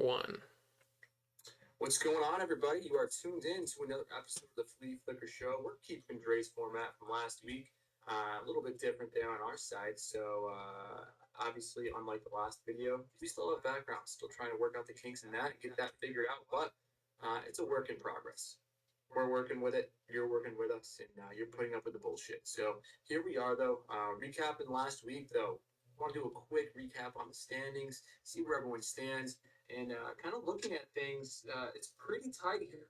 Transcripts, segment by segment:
one. What's going on, everybody? You are tuned in to another episode of the Flea Flicker Show. We're keeping Dre's format from last week, a little bit different there on our side. So, obviously, unlike the last video, we still have background, still trying to work out the kinks in that and get that figured out. But it's a work in progress. We're working with it. You're working with us, and you're putting up with the bullshit. So here we are, though. Recapping last week, though. I want to do a quick recap on the standings, see where everyone stands, and kind of looking at things. It's pretty tight here.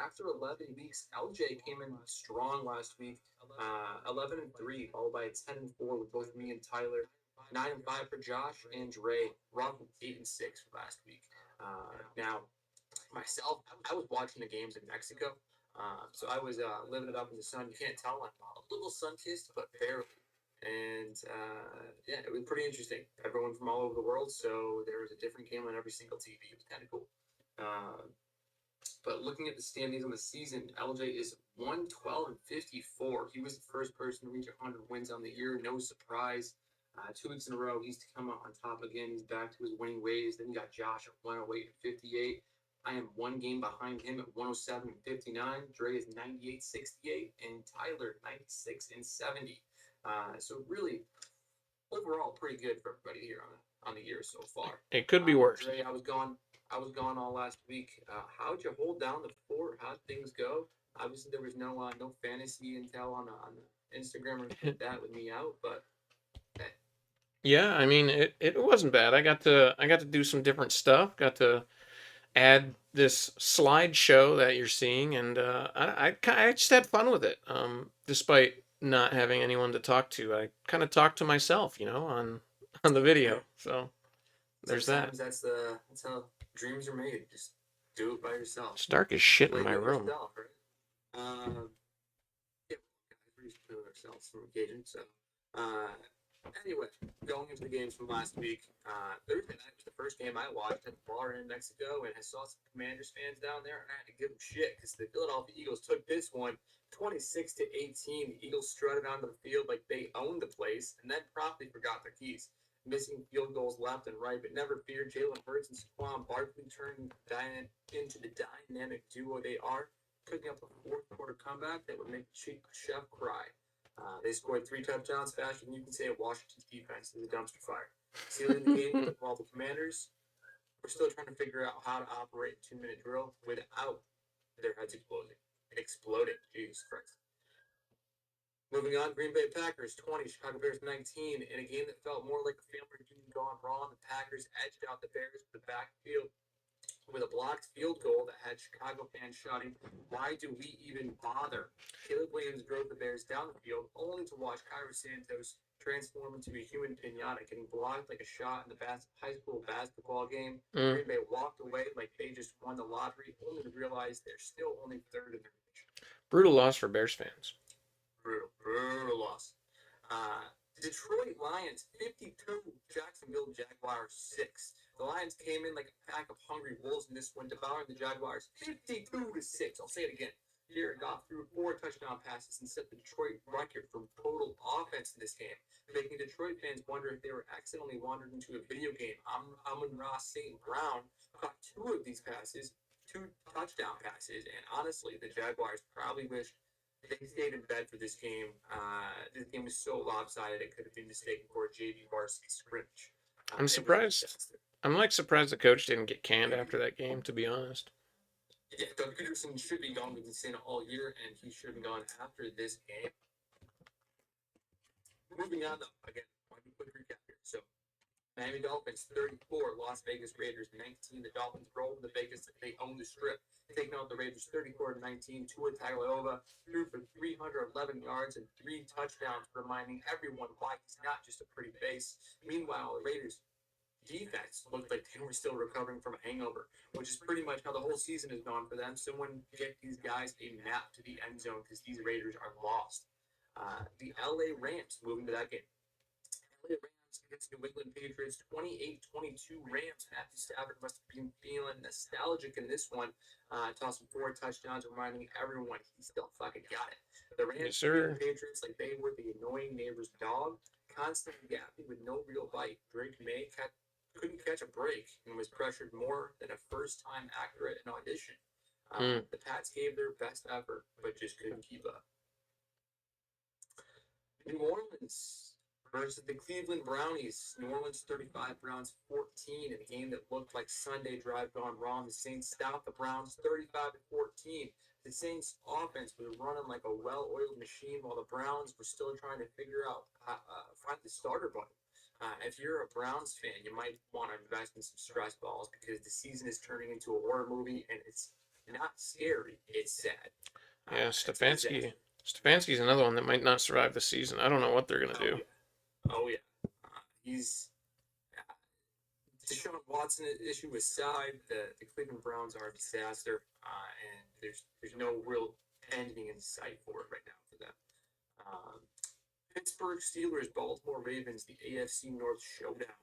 After 11 weeks, LJ came in strong last week, 11-3, followed by a 10-4 with both me and Tyler. 9-5 for Josh and Dre. Rob 8-6 last week. Now, myself, I was watching the games in Mexico. So I was living it up in the sun. You can't tell, I'm a little sun kissed, but barely. And yeah, it was pretty interesting. Everyone from all over the world, so there was a different game on every single TV. It was kind of cool. But looking at the standings on the season, LJ is 112-54. He was the first person to reach 100 wins on the year. No surprise. 2 weeks in a row, he's to come out on top again. He's back to his winning ways. Then you got Josh at 108-58. I am one game behind him at 107-59. Dre is 98-68, and Tyler 96-70. So really, overall, pretty good for everybody here on the year so far. It could be worse. Dre, I was gone all last week. How'd you hold down the fort? How'd things go? Obviously, there was no fantasy intel on Instagram or anything like that with me out, but hey. Yeah, I mean it wasn't bad. I got to do some different stuff. Got to add this slideshow that you're seeing, and I just had fun with it. Despite not having anyone to talk to, I kind of talked to myself, on the video. So there's Sometimes that. that's how dreams are made. Just do it by yourself. It's dark as shit in Play my with room. yourself, right? Yeah, we used to do it ourselves from occasion. So, uh, anyway, going into the games from last week, Thursday night was the first game I watched at the bar in Mexico, and I saw some Commanders fans down there, and I had to give them shit because the Philadelphia Eagles took this one 26-18. The Eagles strutted onto the field like they owned the place, and then promptly forgot their keys, missing field goals left and right. But never fear, Jalen Hurts and Saquon Barkley turned into the dynamic duo they are, cooking up a fourth quarter comeback that would make the chef cry. They scored 3 touchdowns faster than you can say Washington's defense is a dumpster fire. Sealing the game while the Commanders were still trying to figure out how to operate a 2-minute drill without their heads exploding. Jesus Christ. Moving on, Green Bay Packers 20, Chicago Bears 19. In a game that felt more like a family reunion gone wrong, the Packers edged out the Bears with the backfield with a blocked field goal that had Chicago fans shouting, "Why do we even bother?" Caleb Williams drove the Bears down the field, only to watch Cairo Santos transform into a human pinata, getting blocked like a shot in the high school basketball game. Green Bay walked away like they just won the lottery, only to realize they're still only third in their division. Brutal loss for Bears fans. Brutal loss. Detroit Lions 52, Jacksonville Jaguars 6. The Lions came in like a pack of hungry wolves in this one, devouring the Jaguars 52-6. I'll say it again. Jared Goff threw 4 touchdown passes and set the Detroit record for total offense in this game, making Detroit fans wonder if they were accidentally wandered into a video game. Amon-Ra St. Brown caught 2 of these passes, 2 touchdown passes, and honestly, the Jaguars probably wished they stayed in bed for this game. This game was so lopsided it could have been mistaken for a JV varsity scrimmage. I'm surprised. I'm surprised the coach didn't get canned after that game, to be honest. Yeah, Doug Peterson should be gone with Insana all year, and he should have gone after this game. Moving on, though, again, one quick recap here. So, Miami Dolphins 34, Las Vegas Raiders 19. The Dolphins rolled the Vegas. They own the strip, taking out the Raiders 34-19. Tua Tagovailoa threw for 311 yards and 3 touchdowns, reminding everyone why he's not just a pretty face. Meanwhile, the Raiders defense looked like they were still recovering from a hangover, which is pretty much how the whole season has gone for them. Someone get these guys a map to the end zone because these Raiders are lost. The LA Rams, moving to that game. LA Rams against New England Patriots, 28-22 Rams. Matthew Stafford must have been feeling nostalgic in this one. Tossing 4 touchdowns, reminding everyone he still fucking got it. The Rams treated the Patriots like they were the annoying neighbor's dog, constantly gapping with no real bite. Drake May couldn't catch a break and was pressured more than a first-time actor at an audition. Mm. The Pats gave their best effort, but just couldn't keep up. New Orleans versus the Cleveland Brownies. New Orleans 35, Browns 14 in a game that looked like Sunday drive gone wrong. The Saints stopped the Browns 35-14. The Saints offense was running like a well-oiled machine while the Browns were still trying to figure out find the starter button. If you're a Browns fan, you might want to invest in some stress balls because the season is turning into a horror movie, and it's not scary. It's sad. Yeah, It's a disaster. Stefanski's another one that might not survive the season. I don't know what they're gonna Oh do. yeah, oh yeah. He's Deshaun Watson issue aside, the Cleveland Browns are a disaster, and there's no real ending in sight for it right now for them. Um, Pittsburgh Steelers, Baltimore Ravens, the AFC North showdown.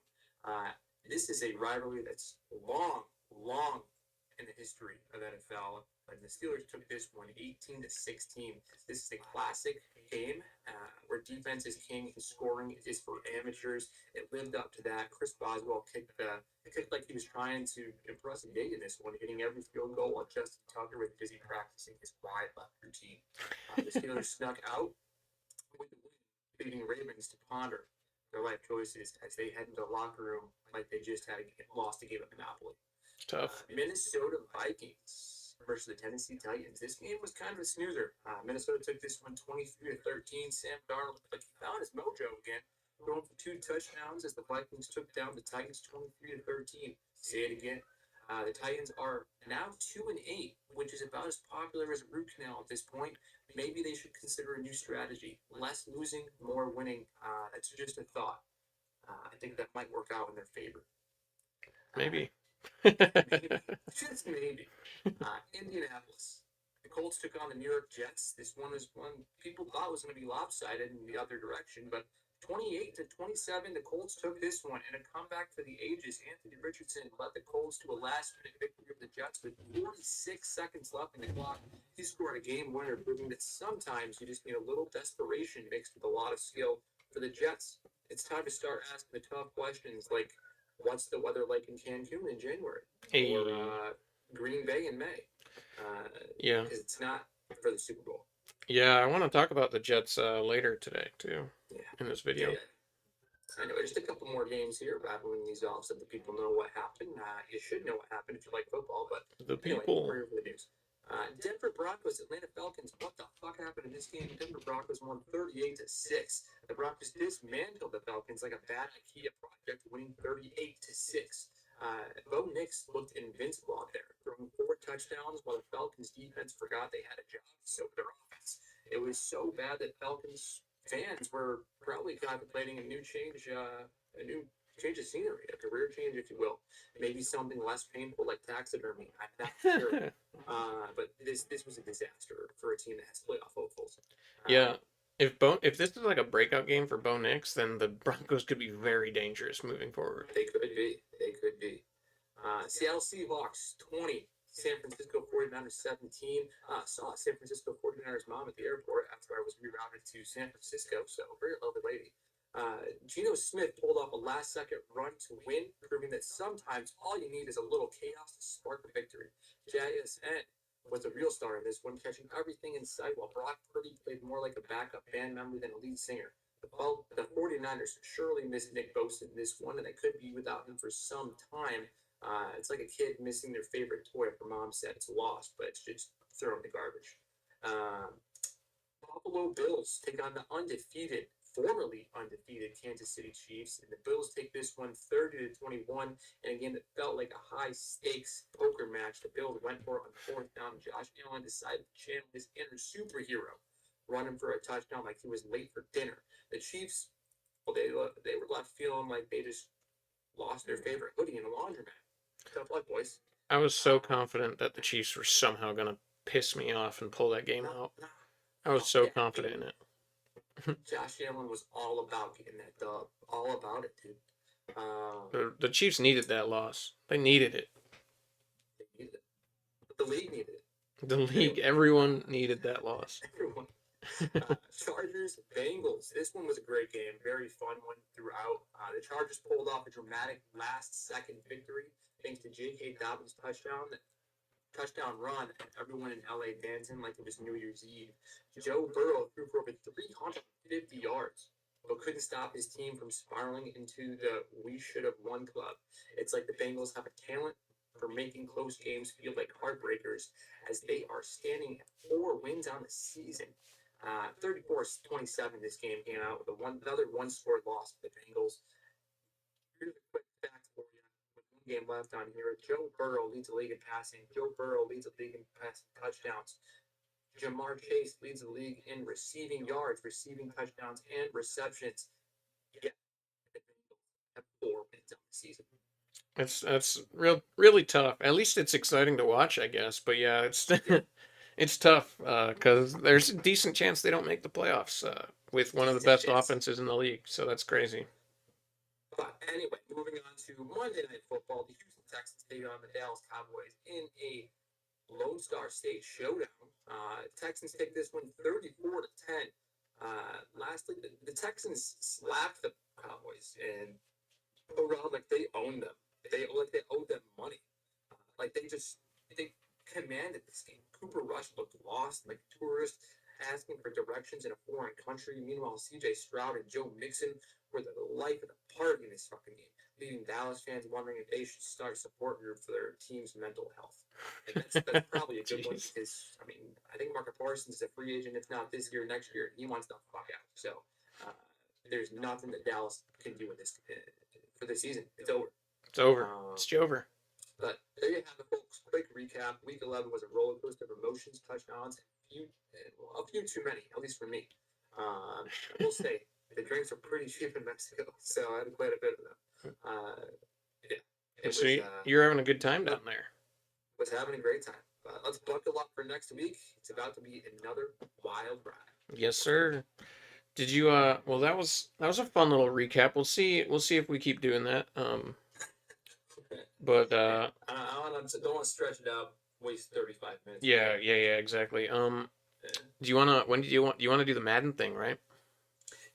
Uh, this is a rivalry that's long in the history of NFL. And the Steelers took this one 18-16. This is a classic game where defense is king and scoring is for amateurs. It lived up to that. Chris Boswell kicked like he was trying to impress a day in this one, hitting every field goal while Justin Tucker was busy practicing his wide left routine. The Steelers snuck out with the win, leaving Ravens to ponder their life choices as they head into the locker room like they just had lost a game of Monopoly. Tough. Minnesota Vikings versus the Tennessee Titans. This game was kind of a snoozer. Minnesota took this one 23-13. Sam Darnold looked like he found his mojo again, throwing for 2 touchdowns as the Vikings took down the Titans 23-13. Say it again. The Titans are now 2-8, which is about as popular as a root canal at this point. Maybe they should consider a new strategy: less losing, more winning. That's just a thought. I think that might work out in their favor. Maybe. Maybe, just maybe. Indianapolis. The Colts took on the New York Jets. This one is one people thought was going to be lopsided in the other direction, but 28-27, the Colts took this one in a comeback for the ages. Anthony Richardson led the Colts to a last-minute victory of the Jets with 46 seconds left in the clock. He scored a game winner, proving that sometimes you just need a little desperation mixed with a lot of skill. For the Jets, it's time to start asking the tough questions like, what's the weather like in Cancun in January, or Hey. Green Bay in May? Yeah. Because it's not for the Super Bowl. Yeah, I want to talk about the Jets later today too Yeah, in this yeah, video. yeah. Anyway, just a couple more games here, rattling these off so that the people know what happened. You should know what happened if you like football, but The anyway, people. we're here for the news. Denver Broncos, Atlanta Falcons. What the fuck happened in this game? Denver Broncos won 38-6. The Broncos dismantled the Falcons like a bad IKEA project, winning 38-6. Bo Nix looked invincible out there, throwing 4 touchdowns while the Falcons defense forgot they had a job. So their offense. It was so bad that Falcons fans were probably contemplating a new change of scenery, a career change, if you will. Maybe something less painful like taxidermy. I'm not sure. But this was a disaster for a team that has playoff hopefuls. Yeah. If this is like a breakout game for Bo Nix, then the Broncos could be very dangerous moving forward. They could be. They could be. Seattle Seahawks 20. San Francisco 49ers 17. Saw San Francisco 49ers mom at the airport after I was rerouted to San Francisco. So, very lovely lady. Geno Smith pulled off a last second run to win, proving that sometimes all you need is a little chaos to spark a victory. JSN was a real star in this one, catching everything in sight while Brock Purdy played more like a backup band member than a lead singer. The 49ers surely missed Nick Bosa in this one, and they could be without him for some time. It's like a kid missing their favorite toy after mom said it's lost, but it's just thrown in the garbage. Um, Buffalo Bills take on the formerly undefeated Kansas City Chiefs, and the Bills take this one 30-21. And again, it felt like a high stakes poker match. The Bills went for it on fourth down. Josh Allen decided to channel his inner superhero, running for a touchdown like he was late for dinner. The Chiefs, well, they were left feeling like they just lost their favorite hoodie in a laundromat. Tough luck, boys. I was so confident that the Chiefs were somehow gonna piss me off and pull that game out. I was so confident in it. Josh Allen was all about getting that dub. All about it, dude. The Chiefs needed that loss. They needed it. They needed it. The league needed it. The league, Anyway, everyone needed that loss. everyone. Chargers, Bengals. This one was a great game. Very fun one throughout. The Chargers pulled off a dramatic last-second victory thanks to J.K. Dobbins' touchdown run, and everyone in LA dancing like it was New Year's Eve. Joe Burrow threw for over 350 yards, but couldn't stop his team from spiraling into the "we should have won" club. It's like the Bengals have a talent for making close games feel like heartbreakers, as they are standing at 4 wins on the season. 34-27, this game came out with another one-score loss for the Bengals. Here's a quick fact for you. With one game left on here, Joe Burrow leads the league in passing. Joe Burrow leads the league in passing touchdowns. Jamar Chase leads the league in receiving yards, receiving touchdowns, and receptions. Yeah, the Bengals have 4 wins on the season. That's really tough. At least it's exciting to watch, I guess. But yeah, it's Yeah, it's tough because there's a decent chance they don't make the playoffs with one of the decent best chance. offenses in the league. So that's crazy. But anyway, moving on to Monday Night Football, the Houston Texans take on the Dallas Cowboys in a Lone Star State showdown. Texans take this one 34-10. Lastly, the Texans slapped the Cowboys and around like they own them. They owe them money. Like they commanded this game. Cooper Rush looked lost, like a tourist asking for directions in a foreign country. Meanwhile, C.J. Stroud and Joe Mixon were the life of the party in this fucking game, leaving Dallas fans wondering if they should start a support group for their team's mental health. And that's probably a good one Jeez. because I think Marcus Parsons is a free agent, if not this year, next year. He wants the fuck out. So uh, there's nothing that Dallas can do in this for this season. It's over. It's over. Um, It's over. but there you have it, folks. Quick recap. Week 11 was a roller coaster of emotions, touchdowns, a few too many, at least for me. I will say the drinks are pretty cheap in Mexico, so I had quite a bit of them. Yeah, it So was you're having a good time down there. was having a great time. Let's buckle up for next week. It's about to be another wild ride. Yes, sir. Did you well that was a fun little recap. We'll see if we keep doing that. But Don't want to stretch it out, waste 35 minutes. yeah, exactly. Do you wanna when do you want to do the Madden thing, right?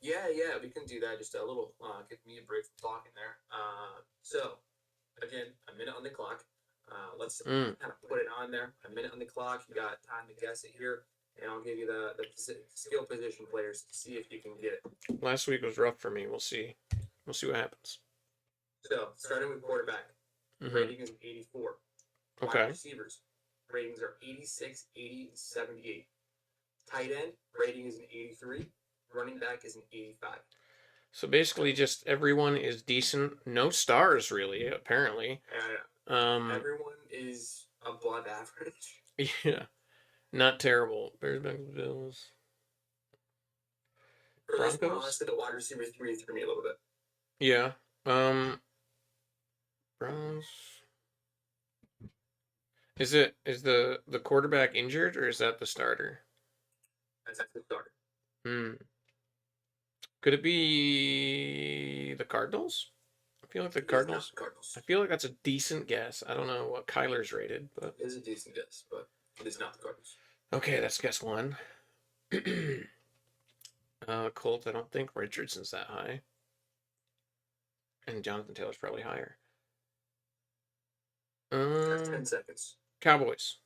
Yeah, we can do that. Just a little, give me a break from talking there. So, again, a minute on the clock. Let's Mm. kind of put it on there. A minute on the clock. You got time to guess it here, and I'll give you the skill position players to see if you can get it. Last week was rough for me. We'll see. We'll see what happens. So, starting with quarterback, Hmm. rating is 84. Wide Okay. receivers, ratings are 86, 80, 78. Tight end, rating is an 83. Running back is an 85. So basically, just everyone is decent. No stars, really. Apparently. Everyone is above average. Yeah. Not terrible. Bears, Bengals, Bills, For this one, Broncos. honestly, the wide receiver 3 threw me a little bit. Yeah. Browns. Is the quarterback injured or is that the starter? That's the starter. Hmm. Could it be the Cardinals? I feel like the It is not Cardinals. the Cardinals. I feel like that's a decent guess. I don't know what Kyler's rated, but It is a decent guess, but it is not the Cardinals. okay, that's guess one. Colts. I don't think Richardson's that high, and Jonathan Taylor's probably higher. That's 10 seconds. Cowboys.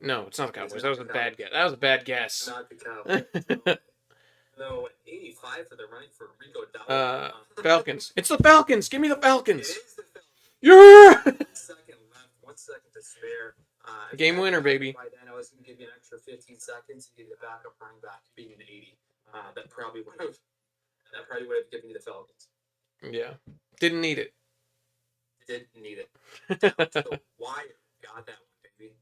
No, it's not the It's Cowboys. not That was the a bad Cowboys. guess. That was a bad guess. Not the Cowboys. No, 85 for the running for Rico Dowdle. Falcons. It's the Falcons. Give me the It Falcons. is the Falcons. Yeah. 1 second left. 1 second to spare. Game winner, baby. By then, I was going to give you an extra 15 seconds to get the backup running back being an 80. That probably would have given you the Falcons. Yeah. Didn't need it. Didn't need it. Down to the wire. Got that one, baby.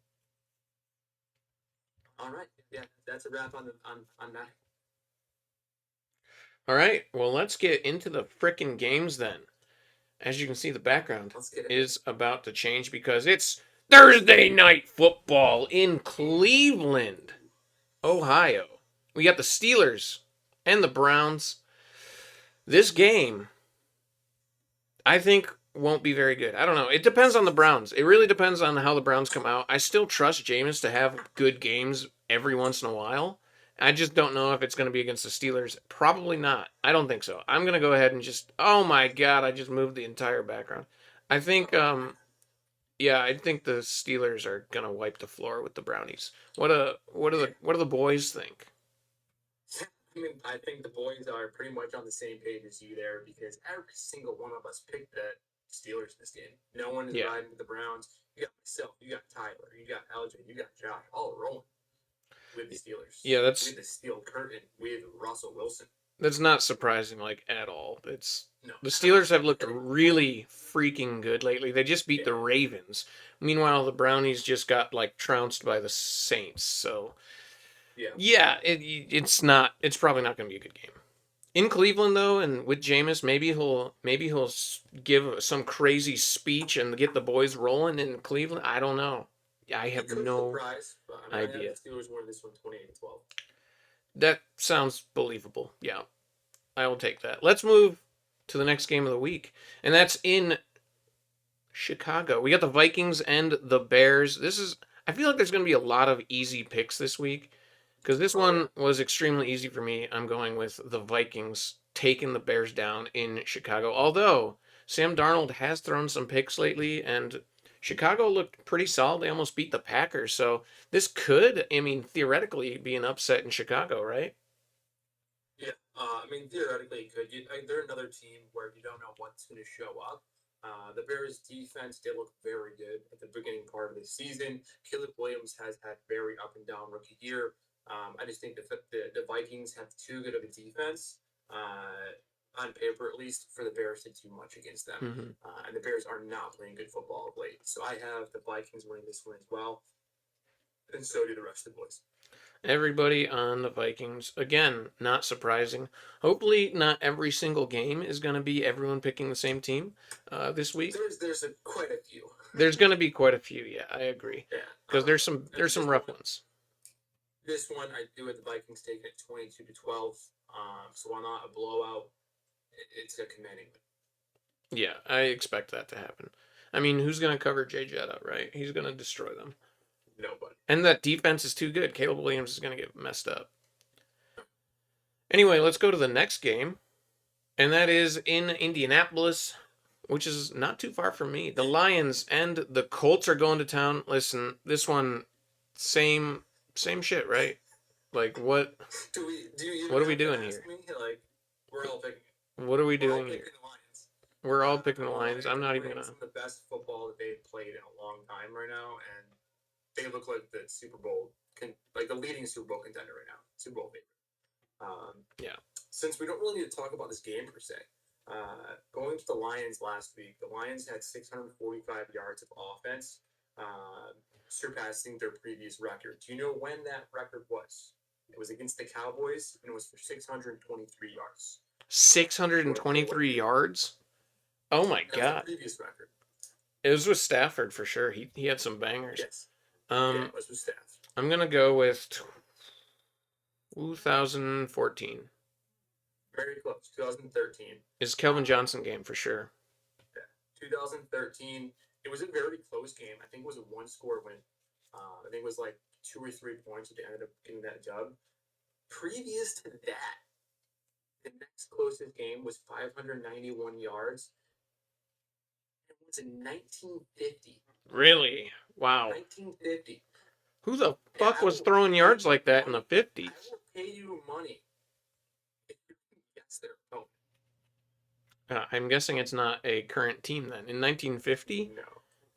All right. Yeah, that's a wrap on that. All right. Well, let's get into the frickin' games then. As you can see, the background Let's get it. is about to change because it's Thursday night football in Cleveland, Ohio. We got the Steelers and the Browns. This game, I think, won't be very good. I don't know. It depends on the Browns. It really depends on how the Browns come out. I still trust Jameis to have good games every once in a while. I just don't know if it's going to be against the Steelers. Probably not. I don't think so. I'm going to go ahead and just. Oh my God! I just moved the entire background. I think. Yeah, I think the Steelers are going to wipe the floor with the Brownies. What do the boys think? I mean, I think the boys are pretty much on the same page as you there because every single one of us picked the Steelers this game. No one is Yeah, riding with the Browns. You got myself, you got Tyler, you got LJ, you got Josh, all rolling with the Steelers, yeah. with the steel curtain, with Russell Wilson. That's not surprising like at all. It's No, the Steelers have looked really freaking good lately. They just beat yeah, the Ravens. Meanwhile, the Brownies just got like trounced by the Saints. So yeah. yeah, it's not. It's probably not going to be a good game in Cleveland though, and with Jameis, maybe he'll give some crazy speech and get the boys rolling in Cleveland. I don't know. I He have could no surprise, but I mean, I have idea. the Steelers winning this one 28-12. That sounds believable. Yeah, I will take that. Let's move to the next game of the week, and that's in Chicago. We got the Vikings and the Bears. I feel like there's going to be a lot of easy picks this week because this Oh, yeah. one was extremely easy for me. I'm going with the Vikings taking the Bears down in Chicago. Although Sam Darnold has thrown some picks lately, and Chicago looked pretty solid. They almost beat the Packers. So this could, I mean, theoretically be an upset in Chicago, right? Yeah, I mean, theoretically, it could. They're another team where you don't know what's going to show up. The Bears' defense did look very good at the beginning part of the season. Caleb Williams has had very up and down rookie year. I just think the Vikings have too good of a defense, on paper at least, for the Bears to do much against them. Mm-hmm. And the Bears are not playing good football of late. So I have the Vikings winning this one as well, and so do the rest of the boys. Everybody on the Vikings. Again, not surprising. Hopefully, not every single game is going to be everyone picking the same team this week. Quite a few. There's going to be quite a few. Yeah, I agree. Yeah. Because there's some rough ones. This one I do with the Vikings taking it 22-12. So while not a blowout, it's a commanding win. Yeah, I expect that to happen. I mean, who's going to cover Jay Jetta, right? He's going to destroy them. Nobody. And that defense is too good. Caleb Williams is going to get messed up. Anyway, let's go to the next game. And that is in Indianapolis, which is not too far from me. The Lions and the Colts are going to town. Listen, this one, same shit, right? Like what? Do you even What are we have to doing ask here? me? Like, we're all picking. What are we We're all doing here? picking the Lions. We're all picking the The Lions. I'm Lions are not even playing gonna. some of the best football that they've played in a long time right now, and they look like the Super Bowl, like the leading Super Bowl contender right now, Super Bowl favorite. Yeah. Since we don't really need to talk about this game per se, going to the Lions last week, the Lions had 645 yards of offense, surpassing their previous record. Do you know when that record was? It was against the Cowboys, and it was for 623 yards. 623 yards. Oh my That was the God. previous record. It was with Stafford for sure. He had some bangers. Yes. Yeah, Um, it was with staff. I'm gonna go with 2014. Very close. 2013. Is Kelvin Johnson game for sure. Yeah. 2013. It was a very close game. I think it was a one-score win. I think it was like 2 or 3 points that they ended up getting that dub. Previous to that, the next closest game was 591 yards. It was in 1950. Really? Wow. 1950. Who the And fuck was throwing yards like that in the I 50s? will pay you money if you can guess their opponent. I'm guessing it's not a current team then. In 1950, No.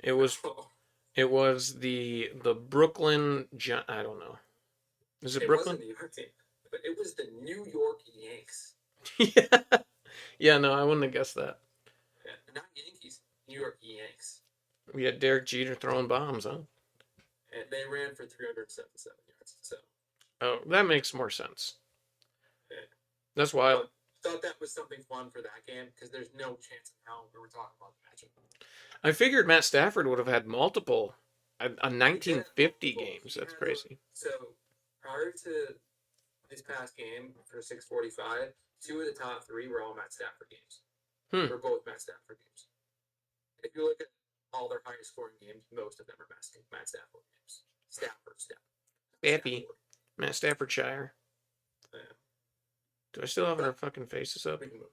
it was No. it was the Brooklyn. I don't know. Is it It wasn't Brooklyn? the New York team, but it was the New York Yanks. Yeah. Yeah. No, I wouldn't have guessed that. Yeah, not Yankees, New York Yanks. We had Derek Jeter throwing bombs, huh? And they ran for 377 yards. So, Oh, that makes more sense. yeah. That's wild. Thought that was something fun for that game because there's no chance in hell we were talking about the matchup. I figured Matt Stafford would have had multiple a He did have 1950 multiple. games. He That's had crazy. So prior to this past game for 645, two of the top three were all Matt Stafford games. Hmm. Were both Matt Stafford games. If you look at all their highest scoring games, most of them are Matt Stafford games. Stafford. Staffy. Matt Staffordshire. Do I still have our fucking faces up? We can move.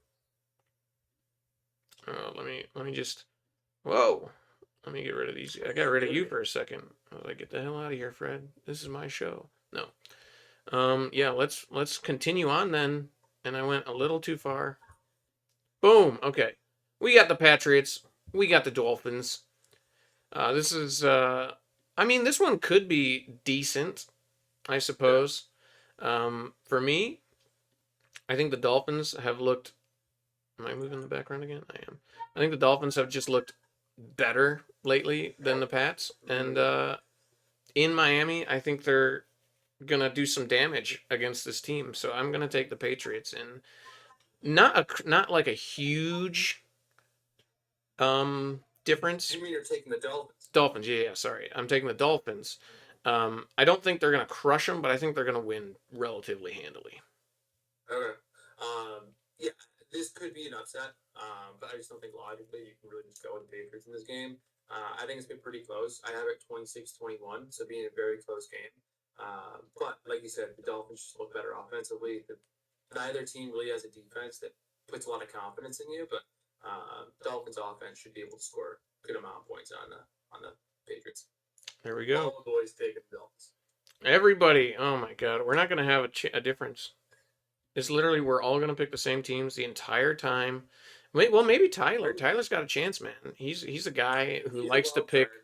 Oh, let me just. Whoa. Let me get rid of these. I got rid of you for a second. I was like, get the hell out of here, Fred. This is my show. No. Yeah, let's continue on then. And I went a little too far. Boom. Okay. We got the Patriots. We got the Dolphins. This is I mean, this one could be decent, I Yeah. suppose. For me, I think the Dolphins have looked. Am I moving the background again? I am. I think the Dolphins have just looked better lately than the Pats, and in Miami, I think they're gonna do some damage against this team. So I'm gonna take the Patriots, and not like a huge difference. You mean you're taking the Dolphins? Dolphins, yeah, yeah. Sorry, I'm taking the Dolphins. I don't think they're gonna crush them, but I think they're gonna win relatively handily. Okay. Yeah, this could be an upset, but I just don't think logically you can really just go with the Patriots in this game. I think it's been pretty close. I have it 26-21, so being a very close game. But like you said, the Dolphins just look better offensively. Neither team really has a defense that puts a lot of confidence in you, but Dolphins offense should be able to score a good amount of points on the Patriots. There we go. All the boys taking the Dolphins. Everybody, oh my god, we're not gonna have a difference. It's literally we're all gonna pick the same teams the entire time. Wait, well maybe Tyler. Tyler's got a chance, man. He's a guy who He's a likes to wild pick card.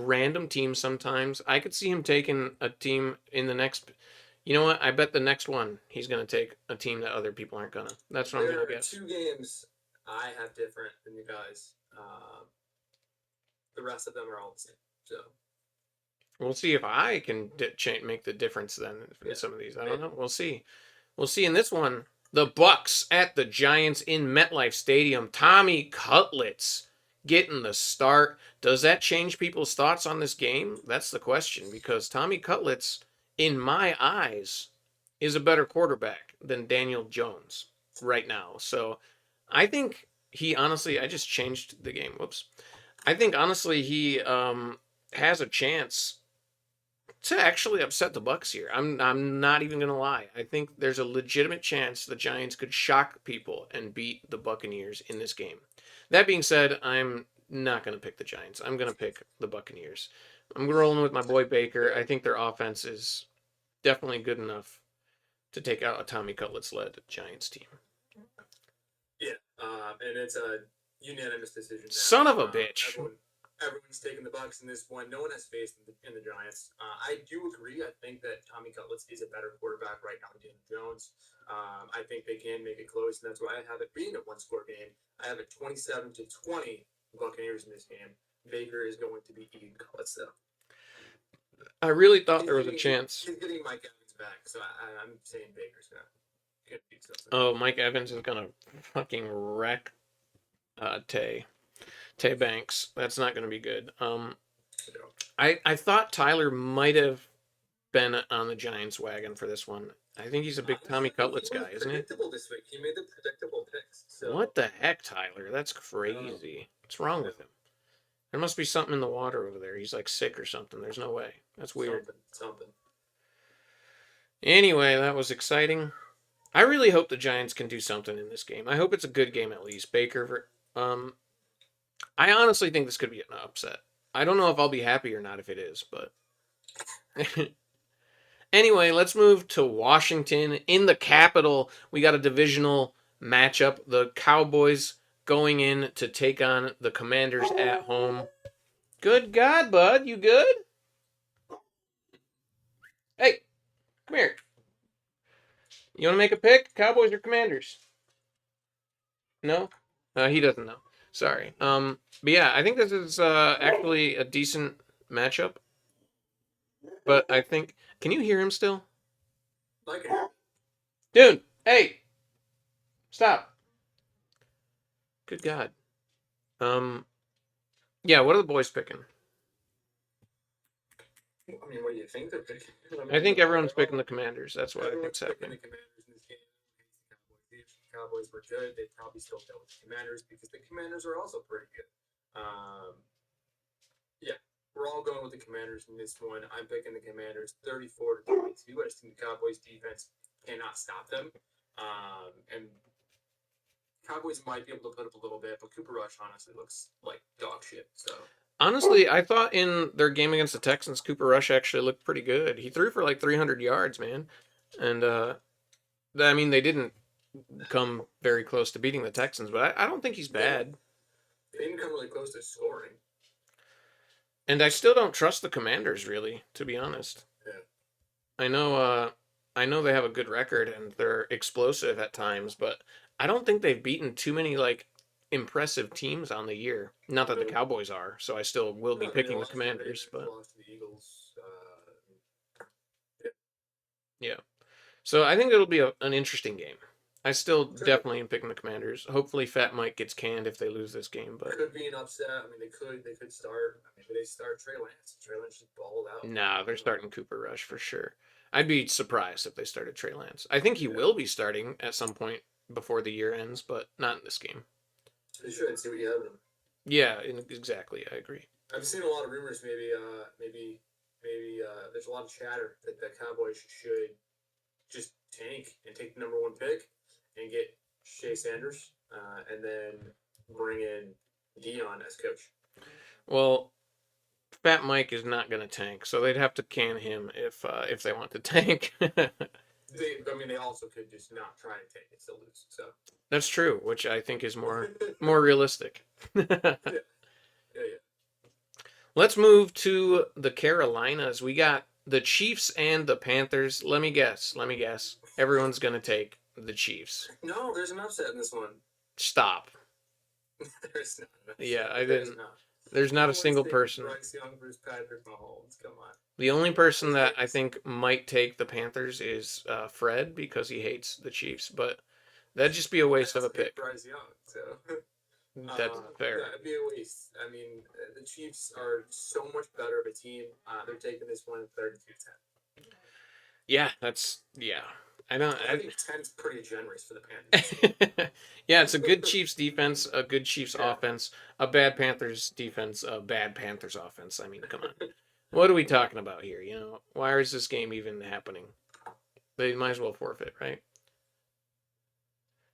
random teams sometimes. I could see him taking a team in the next. You know what? I bet the next one he's gonna take a team that other people aren't gonna. That's what I'm There gonna are guess. two games I have different than you guys. The rest of them are all the same. So We'll see if I can make the difference then in yeah, some of these. I don't maybe. know. We'll see. We'll see in this one. The Bucks at the Giants in MetLife Stadium. Tommy Cutlets getting the start. Does that change people's thoughts on this game? That's the question because Tommy Cutlets, in my eyes, is a better quarterback than Daniel Jones right now. So I think he honestly, I just changed the game. Whoops. I think honestly he has a chance to actually upset the Bucks here. I'm not even gonna lie. I think there's a legitimate chance the Giants could shock people and beat the Buccaneers in this game. That being said, I'm not gonna pick the Giants. I'm gonna pick the Buccaneers. I'm rolling with my boy Baker. Yeah, I think their offense is definitely good enough to take out a Tommy Cutlets led Giants team. yeah. And it's a unanimous decision Son now. of a bitch. Everyone's taking the Bucks in this one. No one has faith in the Giants. I do agree. I think that Tommy Cutlets is a better quarterback right now than Daniel Jones. I think they can make it close, and that's why I have it being a one-score game. I have it 27-20 Buccaneers in this game. Baker is going to be eating Cutlets though. I really thought there was a chance. He's getting Mike Evans back, so I'm saying Baker's gonna beat something. Oh, Mike Evans is gonna fucking wreck Tay Banks. That's not going to be good. I thought Tyler might have been on the Giants wagon for this one. I think he's a big Tommy Cutlets guy, isn't he? Predictable this week. He made the predictable picks. So What the heck, Tyler? That's crazy. What's wrong with him? There must be something in the water over there. He's like sick or something. There's no way. That's weird. Something. Anyway, that was exciting. I really hope the Giants can do something in this game. I hope it's a good game at least. I honestly think this could be an upset. I don't know if I'll be happy or not if it is, but anyway, let's move to Washington. In the capital, we got a divisional matchup. The Cowboys going in to take on the Commanders at home. Good God, bud. You good? Hey, come here. You want to make a pick? Cowboys or Commanders? No? He doesn't know. Sorry. But yeah, I think this is actually a decent matchup. But I think, can you hear him still? Like Dude, hey, stop. Good God. Yeah, what are the boys picking? I mean, what do you think they're picking? I think everyone's picking the Commanders. That's what I think's Everyone's picking happening. the Commanders in this game. If the Cowboys were good, they'd probably still go with the Commanders because the Commanders are also pretty good. Yeah, we're all going with the Commanders in this one. I'm picking the Commanders 34-22. I just think the Cowboys defense cannot stop them. And Cowboys might be able to put up a little bit, but Cooper Rush honestly looks like dog shit. So Honestly, I thought in their game against the Texans, Cooper Rush actually looked pretty good. He threw for like 300 yards, man. And I mean, they didn't come very close to beating the Texans, but I don't think he's they didn't, bad. they didn't come really close to scoring. And I still don't trust the Commanders really, to be honest. Yeah. I know I know they have a good record and they're explosive at times, but I don't think they've beaten too many like impressive teams on the year. Not that the No, Cowboys are, so I still will be no, I mean, they picking the lost to the Commanders, Ravens, but lost to the Eagles. Yeah, yeah. So I think it'll be an interesting game. I still sure. definitely am picking the Commanders. Hopefully Fat Mike gets canned if they lose this game, but Could be an upset. I mean, they could start. Maybe they start Trey Lance. Trey Lance just balled out. nah, they're starting Cooper Rush for sure. I'd be surprised if they started Trey Lance. I think he Yeah, will be starting at some point before the year ends, but not in this game. they should see what you have in them. Yeah, exactly. I agree. I've seen a lot of rumors. Maybe there's a lot of chatter that the Cowboys should just tank and take the number one pick and get Shea Sanders, and then bring in Dion as coach. Well, Fat Mike is not going to tank, so they'd have to can him if they want to tank. They also could just not try and tank and still lose. So That's true, which I think is more yeah, more realistic. yeah, yeah. Let's move to the Carolinas. We got the Chiefs and the Panthers. Let me guess. Let me guess. Everyone's going to take the Chiefs. No, there's an upset in this one. Stop. There's not an Yeah, upset. I There's didn't. not. There's No not a one's single taking person. Bryce Young versus Patrick Mahomes. Come on. The only No person one's that taking I think might take the Panthers is Fred because he hates the Chiefs, but that'd just be a I waste of a also hate pick. Bryce Young, so That's fair. that'd be a waste. I mean, the Chiefs are so much better of a team. They're taking this one 32-10. Yeah, yeah. I don't. I think 10 is pretty generous for the Yeah, it's a good Panthers. Chiefs defense, a good Chiefs Yeah. offense, a bad Panthers defense, a bad Panthers offense. I mean, come on. What are we talking about here? You know, why is this game even happening? They might as well forfeit, right?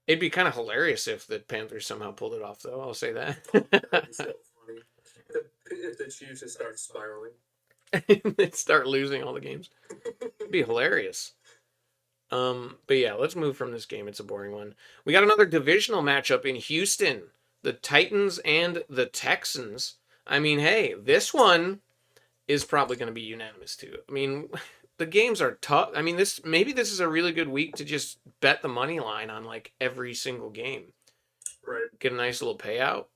It'd be kind of hilarious if the Panthers somehow pulled it off, though. I'll say That'd be that. so funny. If the Chiefs just start spiraling. They'd start losing all the games. It'd be hilarious. But yeah, let's move from this game. It's a boring one. We got another divisional matchup in Houston. The Titans and the Texans. I mean, hey, this one is probably going to be unanimous too. I mean, the games are tough. I mean, this is a really good week to just bet the money line on like every single game. Right. Get a nice little payout.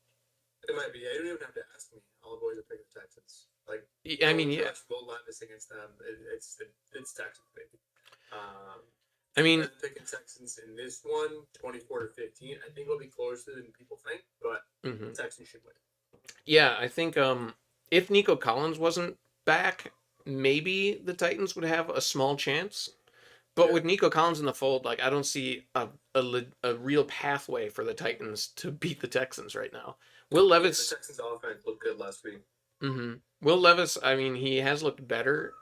It might be. You don't even have to ask me. All the boys are picking the Texans. Like, I mean, yeah. Will Levis against them. It's Texans, baby. I mean, picking Texans in this one, 24-15. I think it'll be closer than people think, but mhm. Texans should win. Yeah, I think if Nico Collins wasn't back, maybe the Titans would have a small chance. But Yeah. with Nico Collins in the fold, like I don't see a real pathway for the Titans to beat the Texans right now. Will Levis, The Texans offense looked good last week. Will Levis, I mean, he has looked better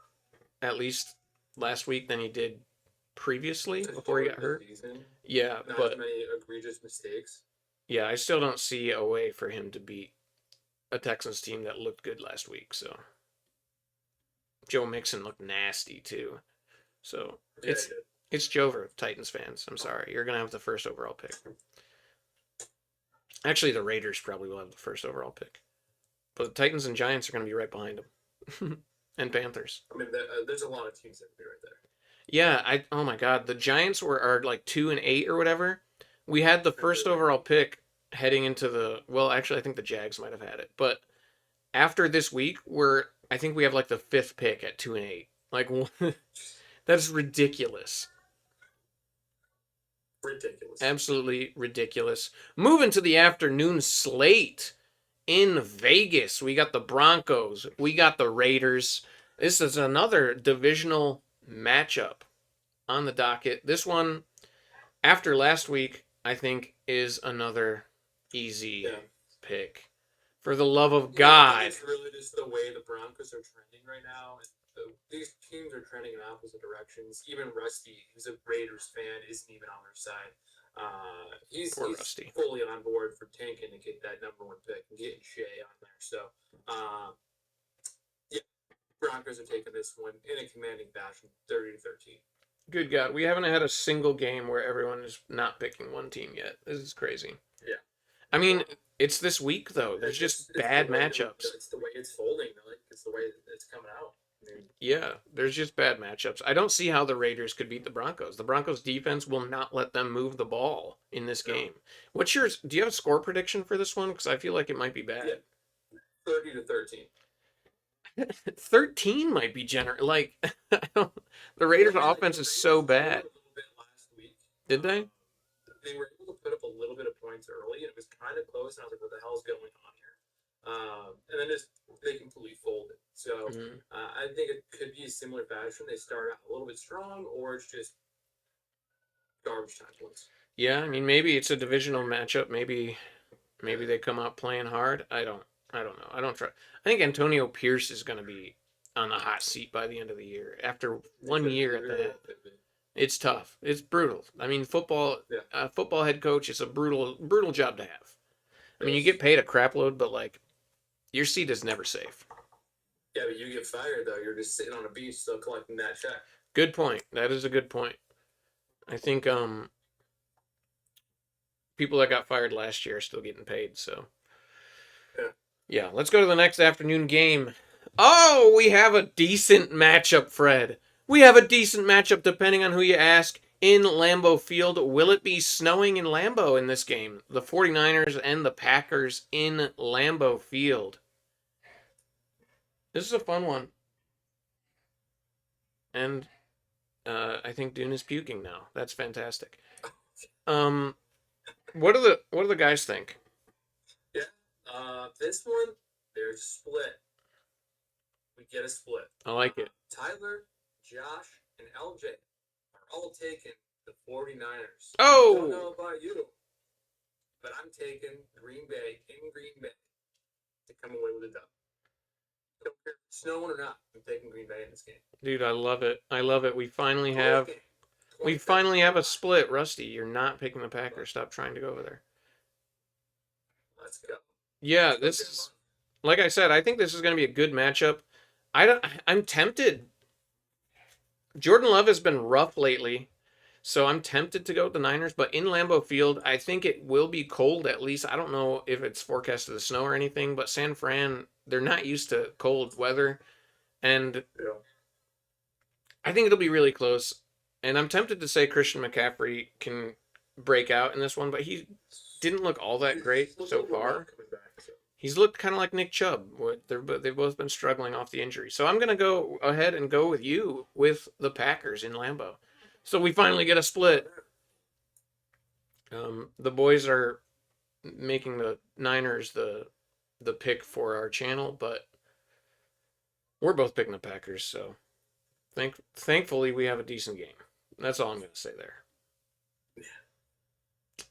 at least last week than he did previously before he got hurt. Season. Yeah, Not but as many egregious mistakes. yeah, I still don't see a way for him to beat a Texans team that looked good last week. So Joe Mixon looked nasty too. So Yeah, it's Jover, Titans fans. I'm sorry, you're gonna have the first overall pick. Actually, the Raiders probably will have the first overall pick, but the Titans and Giants are gonna be right behind them, and Panthers. I mean, there's a lot of teams that would be right there. Yeah, oh my God, the Giants are like 2-8 or whatever. We had the first overall pick heading into actually I think the Jags might have had it, but after this week, I think we have like the fifth pick at 2-8. Like that's ridiculous. Ridiculous. Absolutely ridiculous. Moving to the afternoon slate in Vegas, we got the Broncos, we got the Raiders. This is another divisional matchup on the docket. This one, after last week, I think is another easy pick. For the love of God. It's really just the way the Broncos are trending right now. these teams are trending in opposite directions. Even Rusty, who's a Raiders fan, isn't even on their side. Poor He's Rusty. fully on board for tanking to get that #1 pick and getting Shea on there. So uh, yeah, Broncos are taking this one in a commanding fashion, 30-13. Good God, we haven't had a single game where everyone is not picking one team yet. This is crazy. Yeah, I mean, it's this week though. There's just it's the bad way matchups. it's the way it's folding. Like it's the way it's coming out. I mean, Yeah, there's just bad matchups. I don't see how the Raiders could beat the Broncos. The Broncos defense will not let them move the ball in this no, game. What's yours? Do you have a score prediction for this one? Because I feel like it might be yeah, bad. 30-13. 13 might be generous. Like, the Well, Raiders' I mean, like offense the is Raiders so struggled bad. a little bit last week. Did they? They were able to put up a little bit of points early, and it was kind of close. And I was like, "What the hell is going on here?" And then just they completely folded. So Mm. I think it could be a similar fashion. They start out a little bit strong, or it's just garbage time points. Yeah, I mean, maybe it's a divisional matchup. Maybe they come out playing hard. I don't know. I don't try. I think Antonio Pierce is going to be on the hot seat by the end of the year. After It one could year be at the very head, well could be. it's tough. It's brutal. I mean, Yeah, football head coach is a brutal job to have. I it mean, you is. get paid a crap load, but like your seat is never safe. Yeah, but you get fired though. You're just sitting on a beach still collecting that check. Good point. That is a good point. I think people that got fired last year are still getting paid. So Yeah. yeah, let's go to the next afternoon game. Oh, we have a decent matchup, Fred. We have a decent matchup depending on who you ask in Lambeau Field. Will it be snowing in Lambeau in this game? The 49ers and the Packers in Lambeau Field. This is a fun one. And I think Dune is puking now. That's fantastic. Um, what do the guys think? Yeah. This one, they're split. We get a split. I like it. Tyler, Josh, and LJ are all taking the 49ers. Don't Oh, know about you, but I'm taking Green Bay in Green Bay to come away with a dub. Don't care if it's snowing or not. I'm taking Green Bay in this game. dude, I love it. I love it. Close game. We 27 finally have a 25. split. Rusty, you're not picking the Packers. Stop trying to go over there. Let's go. Yeah, Let's go this get is money. like I said. I think this is going to be a good matchup. I'm tempted. Jordan Love has been rough lately, so I'm tempted to go with the Niners. But in Lambeau Field, I think it will be cold. At least I don't know if it's forecasted to snow or anything. But San Fran, they're not used to cold weather, and Yeah. I think it'll be really close. And I'm tempted to say Christian McCaffrey can break out in this one, but he didn't look all that He's great a so little far. coming back. So. He's looked kind of like Nick Chubb. They've both been struggling off the injury. So I'm going to go ahead and go with you with the Packers in Lambeau. So we finally get a split. The boys are making the Niners the pick for our channel, but we're both picking the Packers. So thankfully we have a decent game. That's all I'm going to say there.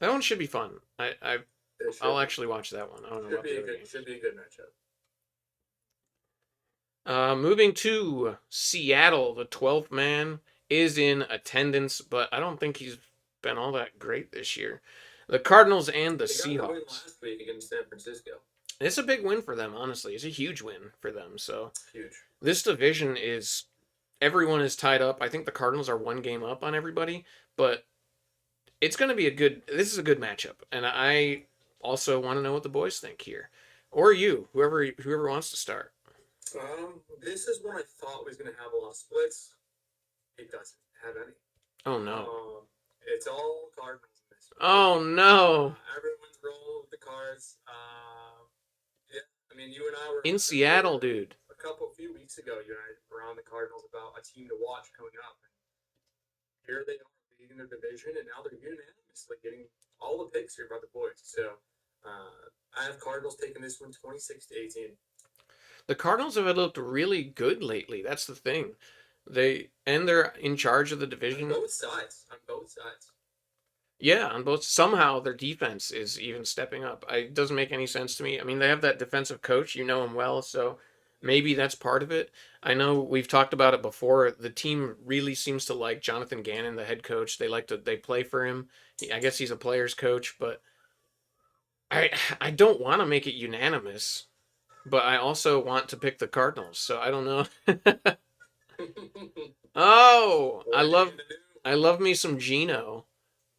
That one should be fun. I'll actually watch that one. I don't know about the other game. Should be a good matchup. Moving to Seattle, the 12th man is in attendance, but I don't think he's been all that great this year. The Cardinals and the They got the win Seahawks. last week against San Francisco. It's a big win for them, honestly. It's a huge win for them. So Huge. this division is everyone is tied up. I think the Cardinals are one game up on everybody, but it's going to be a good. This is a good matchup, and I also want to know what the boys think here, or you, whoever wants to start. This is one I thought was going to have a lot of splits. It doesn't have any. Oh no! It's all Cardinals in this one. Oh no! Everyone's rolling with the Cards. Yeah, I mean, you and I were In Seattle, dude. a few weeks ago. You and I were on the Cardinals about a team to watch coming up. And here they are leading their division, and now they're unanimously getting all the picks here by the boys. So I have Cardinals taking this one 26-18. The Cardinals have looked really good lately. That's the thing. They're in charge of the division. On both sides. On both sides. Yeah, on both. Somehow their defense is even stepping up. It doesn't make any sense to me. I mean, they have that defensive coach. You know him well, so maybe that's part of it. I know we've talked about it before. The team really seems to like Jonathan Gannon, the head coach. They play for him. I guess he's a player's coach, but I don't want to make it unanimous, but I also want to pick the Cardinals. So I don't know. Oh, What are you gonna do? I love me some Geno,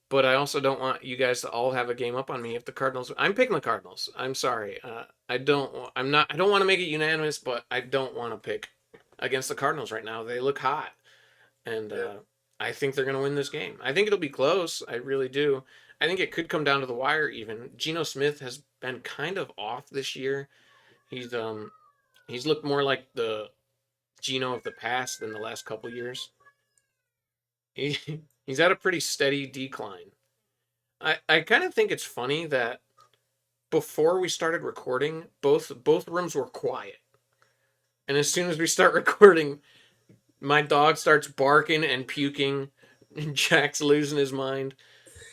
but I also don't want you guys to all have a game up on me if the Cardinals. I'm picking the Cardinals. I'm sorry. I don't. I'm not. I don't want to make it unanimous, but I don't want to pick against the Cardinals right now. They look hot, and Yeah. I think they're going to win this game. I think it'll be close. I really do. I think it could come down to the wire. Even Geno Smith has been kind of off this year. He's um he's looked more like the Geno of the past than the last couple years. He, he's had a pretty steady decline. I kind of think it's funny that before we started recording, both rooms were quiet. And as soon as we start recording, my dog starts barking and puking, and Jack's losing his mind.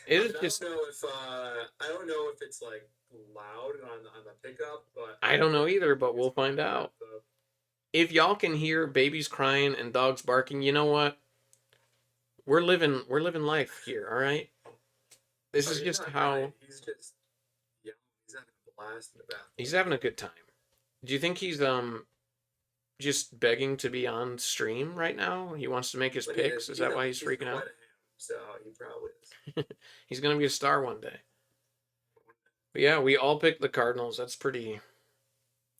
It is just I don't know if it's like loud on the pickup, but I don't know either, but it's we'll find picking up out. the. If y'all can hear babies crying and dogs barking, you know what? We're living life here, all right? This Oh, is he's just not crying. how He's just yeah. He's having a blast in the he's bathroom. having a good time. Do you think he's just begging to be on stream right now? He wants to make his But he picks. is. Is that why he's He's freaking quite out? a ham, so he probably is. He's gonna be a star one day. But yeah, we all picked the Cardinals. That's pretty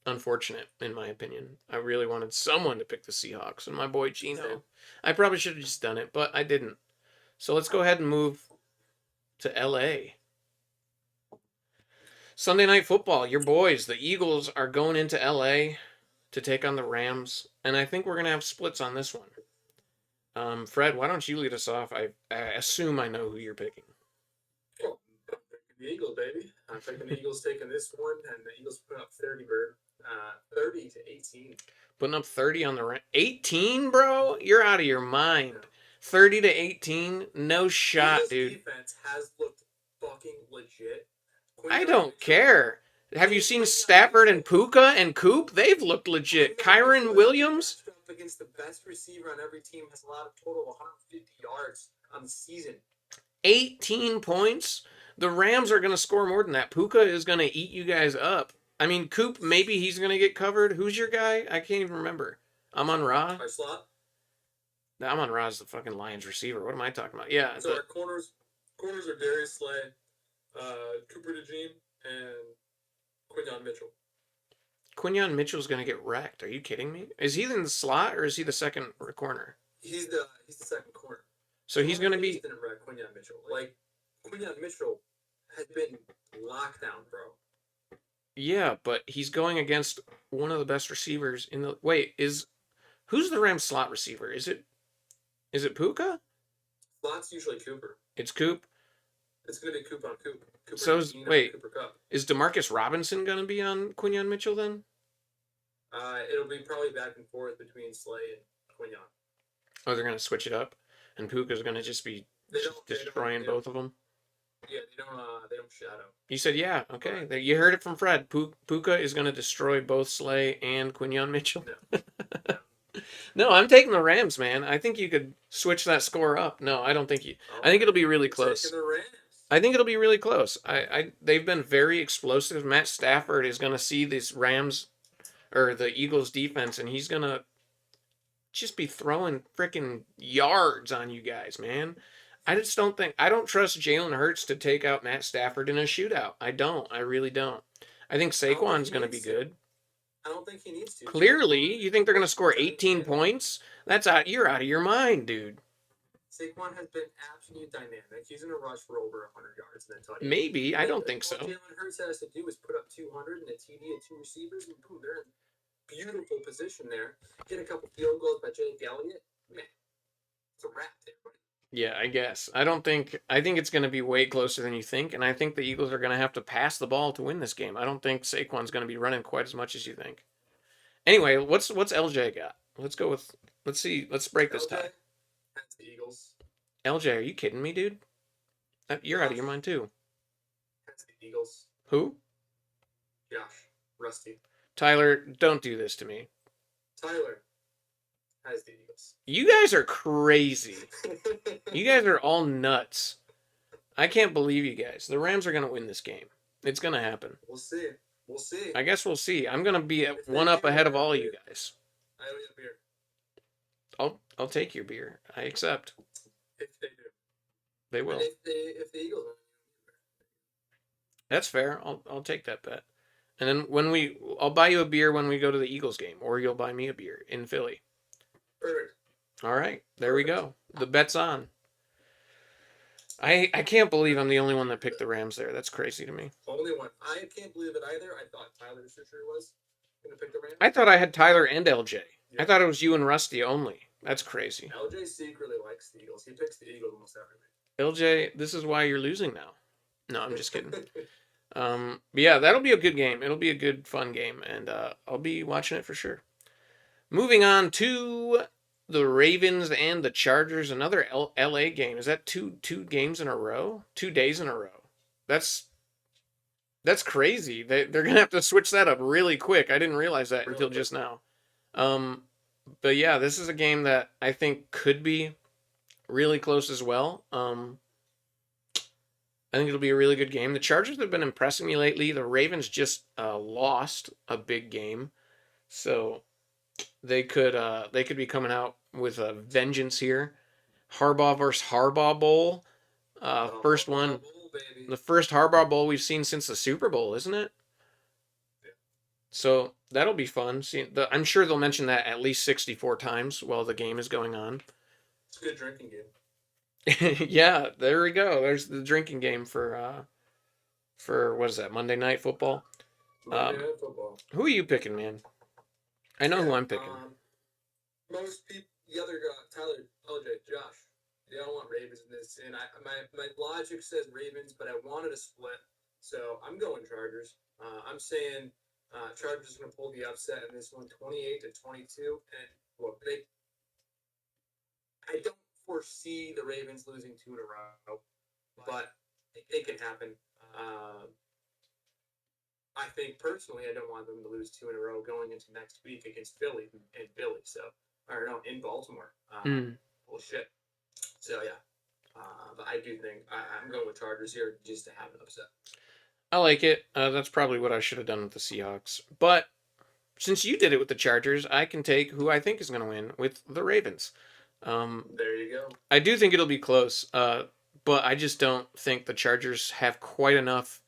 unfortunate, in my opinion. I really wanted someone to pick the Seahawks, and my boy Same. Gino. I probably should have just done it, but I didn't. So let's go ahead and move to LA. Sunday Night Football. Your boys, the Eagles, are going into LA to take on the Rams, and I think we're gonna have splits on this one. Fred, why don't you lead us off? I assume I know who you're picking. Well, I'm picking the Eagles, baby. I'm picking the Eagles taking this one, and the Eagles put up 30, bird. 30-18. Putting up 30 on the 18, bro? You're out of your mind. Yeah. 30 to 18? No shot, Eagles dude. defense has looked fucking legit. I Quinyon don't Mitchell. care. Have you seen Stafford and Puka and Coop? They've looked legit. Kyron Williams, Matched up against the best receiver on every team, has allowed a total of 150 yards on the season. 18 points. The Rams are going to score more than that. Puka is going to eat you guys up. I mean, Coop, maybe he's going to get covered. Who's your guy? I can't even remember. Amon Ra? Our slot. Amon Ra is the fucking Lions receiver. What am I talking about? Yeah. So our corners are Darius Slay, Cooper DeJean, and Quinyon Mitchell. Quinyon Mitchell's going to get wrecked. Are you kidding me? Is he in the slot or is he the second corner? He's the second corner. So he's going to be. Didn't wreck Quinyon Mitchell. Like Quinyon Mitchell has been locked down, bro. Yeah, but he's going against one of the best receivers in the. Wait, who's the Rams slot receiver? Is it Puka? Slot's usually Cooper. It's Coop. It's gonna be Coop on Coop. Cooper So wait, Cooper Cup. is Demarcus Robinson going to be on Quinyon Mitchell then? It'll be probably back and forth between Slay and Quinyon. Oh, they're going to switch it up, and Puka's going to just be destroying both of them. Yeah, they don't shadow. You said yeah. Okay, right. You heard it from Fred. Puka is going to destroy both Slay and Quinyon Mitchell. No. No, I'm taking the Rams, man. I think you could switch that score up. No, I don't think you. I think it'll be really close. I think it'll be really close. They've been very explosive. Matt Stafford is going to see this Rams or the Eagles defense, and he's going to just be throwing freaking yards on you guys, man. I just don't think I don't trust Jalen Hurts to take out Matt Stafford in a shootout. I don't. I really don't. I think Saquon's going to be good. I don't think he needs to. Clearly, you think they're going to score 18 points? You're out of your mind, dude. Saquon has been absolutely dynamic. He's in a rush for over 100 yards and then touchdown. Maybe. I don't think so. All Jalen Hurts has to do is put up 200 and a TD and two receivers, and boom, they're in beautiful position there. Hit a couple field goals by Jake Elliott. Man, it's a wrap there, buddy. Yeah, I guess. I think it's going to be way closer than you think, and I think the Eagles are going to have to pass the ball to win this game. I don't think Saquon's going to be running quite as much as you think. Anyway, what's LJ got? Let's see. Let's break this tie. That's the Eagles. LJ, are you kidding me, dude? You're out of your mind too. That's the Eagles. Who? Josh. Rusty. Tyler, don't do this to me. Tyler. has the Eagles. You guys are crazy. You guys are all nuts. I can't believe you guys. The Rams are going to win this game. It's going to happen. We'll see. We'll see. I guess we'll see. I'm going to be at If they one up do, ahead of all you guys. I owe you a beer. I'll take your beer. I accept. If they do. They will. And if the Eagles win. That's fair. I'll take that bet. And then I'll buy you a beer when we go to the Eagles game, or you'll buy me a beer in Philly. Perfect. All right, there we go. The bet's on. I can't believe I'm the only one that picked the Rams there. That's crazy to me. Only one. I can't believe it either. I thought Tyler Fisher was going to pick the Rams. I thought I had Tyler and LJ. Yeah. I thought it was you and Rusty only. That's crazy. LJ secretly likes the Eagles. He picks the Eagles almost every week. LJ, this is why you're losing now. No, I'm just kidding. But yeah, that'll be a good game. It'll be a good, fun game, and I'll be watching it for sure. Moving on to the Ravens and the Chargers, another LA game. Is that two games in a row? 2 days in a row. That's crazy. They're gonna have to switch that up really quick. I didn't realize that until just now. But yeah, this is a game that I think could be really close as well. I think it'll be a really good game. The Chargers have been impressing me lately. The Ravens just lost a big game, so they could be coming out with a vengeance here. Harbaugh versus Harbaugh Bowl, first one, the first Harbaugh Bowl we've seen since the Super Bowl, isn't it? Yeah. So that'll be fun. I'm sure they'll mention that at least 64 times while the game is going on. It's a good drinking game. Yeah, there we go. There's the drinking game for what is that, Monday Night Football? Monday Night Football. Who are you picking, man? I know who I'm picking. Most people, the other guy, Tyler, LJ, Josh, they don't want Ravens in this, and my logic says Ravens, but I wanted a split, so I'm going Chargers. I'm saying Chargers are going to pull the upset in this one, 28-22, and look, I don't foresee the Ravens losing 2 in a row, but it can happen. I think personally, I don't want them to lose 2 in a row going into next week against Philly and Philly. So, or no, in Baltimore. Well, shit. So yeah, but I do think I'm going with Chargers here just to have an upset. I like it. That's probably what I should have done with the Seahawks. But since you did it with the Chargers, I can take who I think is going to win with the Ravens. There you go. I do think it'll be close, but I just don't think the Chargers have quite enough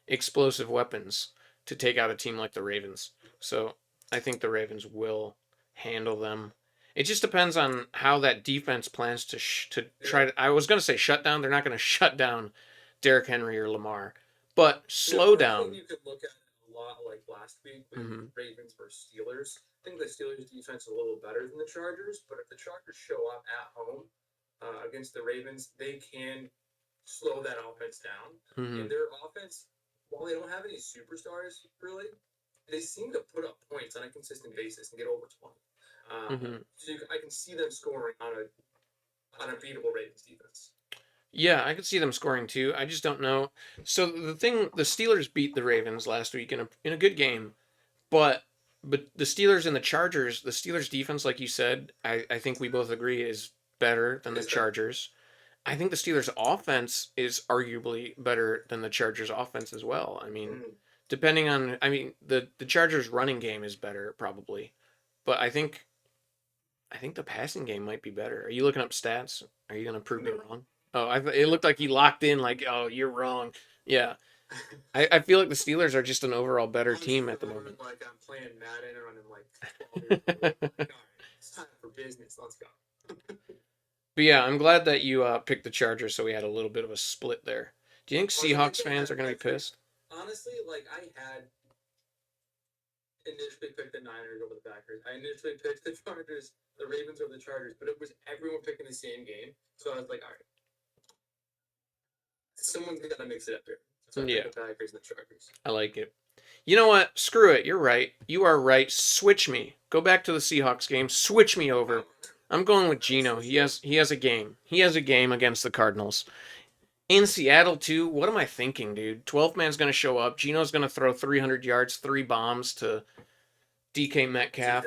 explosive weapons to take out a team like the Ravens. So I think the Ravens will handle them. It just depends on how that defense plans to try to. I was going to say shut down. They're not going to shut down Derrick Henry or Lamar, but slow down. You could look at it a lot like last week with Ravens versus Steelers. I think the Steelers' defense is a little better than the Chargers, but if the Chargers show up at home against the Ravens, they can slow that offense down. And their offense, while they don't have any superstars really, they seem to put up points on a consistent basis and get over 20. So I can see them scoring on a beatable Ravens defense. Yeah, I could see them scoring too. I just don't know. So the Steelers beat the Ravens last week in a good game, but the Steelers and the Chargers, the Steelers defense, like you said, I think we both agree is better than the Chargers. I think the Steelers offense is arguably better than the Chargers offense as well. I mean, depending on, the Chargers running game is better probably, but I think the passing game might be better. Are you looking up stats? Are you going to prove me wrong? Oh, it looked like he locked in like, oh, you're wrong. Yeah. I feel like the Steelers are just an overall better team at the moment. Like I'm playing Madden and I'm like, 12 years old. Like, all right, it's time for business. Let's go. But yeah, I'm glad that you picked the Chargers, so we had a little bit of a split there. Do you think Seahawks fans are going to be pissed? Honestly, like I had initially picked the Niners over the Packers. I initially picked the Chargers, the Ravens over the Chargers, but it was everyone picking the same game. So I was like, all right, someone's got to mix it up here. So I picked the Packers and the Chargers. I like it. You know what? Screw it. You're right. You are right. Switch me. Go back to the Seahawks game. Switch me over. I'm going with Gino. He has a game. He has a game against the Cardinals. In Seattle, too, what am I thinking, dude? 12th man's going to show up. Gino's going to throw 300 yards, 3 bombs to DK Metcalf.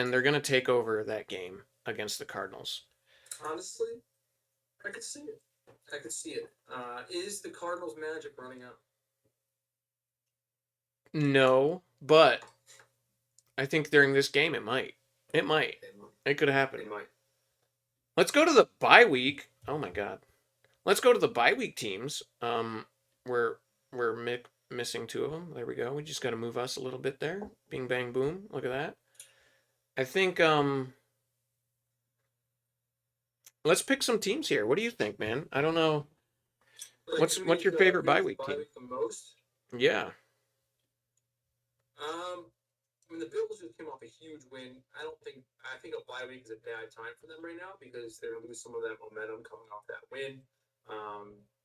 and they're gonna take over that game against the Cardinals. Honestly, I could see it. I could see it. Is the Cardinals' magic running out? No, but I think during this game it might. It might. They might. It could happen. They might. Let's go to the bye week. Oh my god. Let's go to the bye week teams. We're missing two of them. There we go. We just got to move us a little bit there. Bing bang boom. Look at that. I think let's pick some teams here. What do you think, man? I don't know. Like, What's your favorite bye week bye team? week the most? Yeah. I mean, the Bills just came off a huge win. I think a bye week is a bad time for them right now because they're gonna lose some of that momentum coming off that win.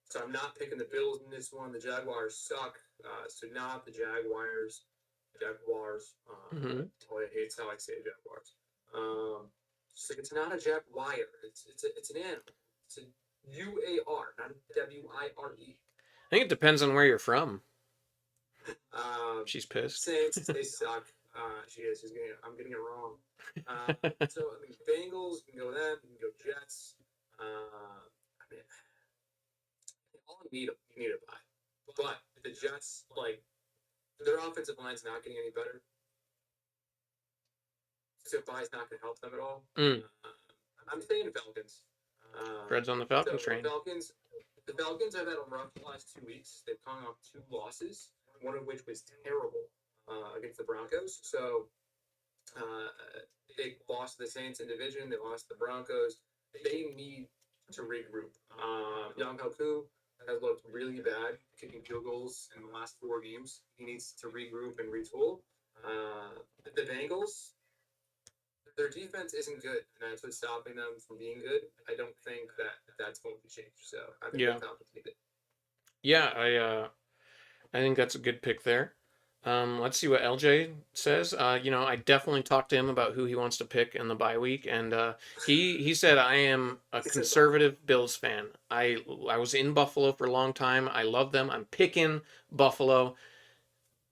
So I'm not picking the Bills in this one. The Jaguars suck. So not the Jaguars. Jaguars. Hmm. Toya hates how I say Jaguars. Just like it's not a Jaguar. It's an animal. It's a UAR, not a WIRE. I think it depends on where you're from. Um, She's pissed. Saints, they suck. She is. I'm getting it wrong. So I mean, Bengals, you can go them. You can go Jets. I mean, all you need a buy. But the Jets, like their offensive line's not getting any better. So buy's not going to help them at all. Mm. I'm saying Falcons. Fred's on the So Falcons train. The Falcons have had a rough last 2 weeks. They've come off 2 losses, one of which was terrible against the Broncos. So they lost the Saints in division. They lost the Broncos. They need to regroup. Young Hoku has looked really bad kicking field goals in the last 4 games. He needs to regroup and retool. The Bengals, their defense isn't good, and that's what's stopping them from being good. I don't think that's going to change. So I think Yeah. the Falcons need it. Yeah, I think that's a good pick there. Let's see what LJ says. I definitely talked to him about who he wants to pick in the bye week, and he said I am a conservative Bills fan. I was in Buffalo for a long time. I love them. I'm picking Buffalo.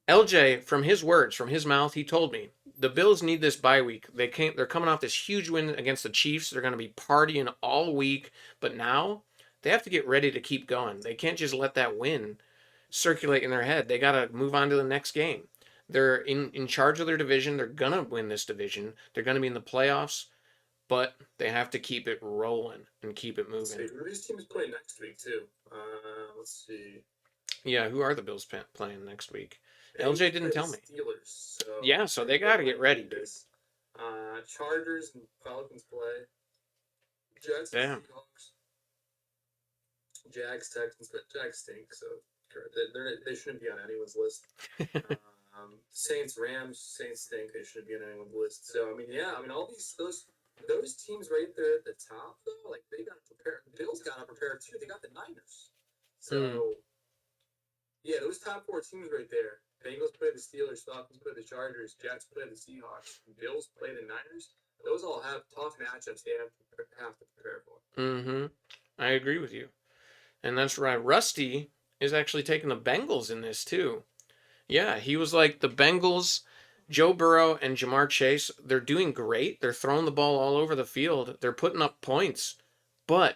LJ, from his words, from his mouth, he told me the Bills need this bye week. They're coming off this huge win against the Chiefs. They're going to be partying all week, but now they have to get ready to keep going. They can't just let that win circulate in their head. They got to move on to the next game. They're in charge of their division. They're going to win this division. They're going to be in the playoffs, but they have to keep it rolling and keep it moving. Who are these teams playing next week, too? Let's see. Yeah, who are the Bills playing next week? LJ didn't tell me. Steelers. So yeah, so they got to get ready. Chargers and Falcons play. Jets Damn. and Seahawks. Jags, Texans, but Jags stink, so they shouldn't be on anyone's list. Saints, Rams, Saints stink. They shouldn't be on anyone's list. So I mean, all those teams right there at the top, though, like they got to prepare. The Bills got to prepare too. They got the Niners. So yeah, those top 4 teams right there. Bengals play the Steelers, Falcons play the Chargers, Jets play the Seahawks, Bills play the Niners. Those all have tough matchups they have to prepare for. Mm-hmm. I agree with you. And that's right. Rusty is actually taking the Bengals in this too. Yeah, he was like the Bengals, Joe Burrow and Jamar Chase, they're doing great. They're throwing the ball all over the field. They're putting up points. But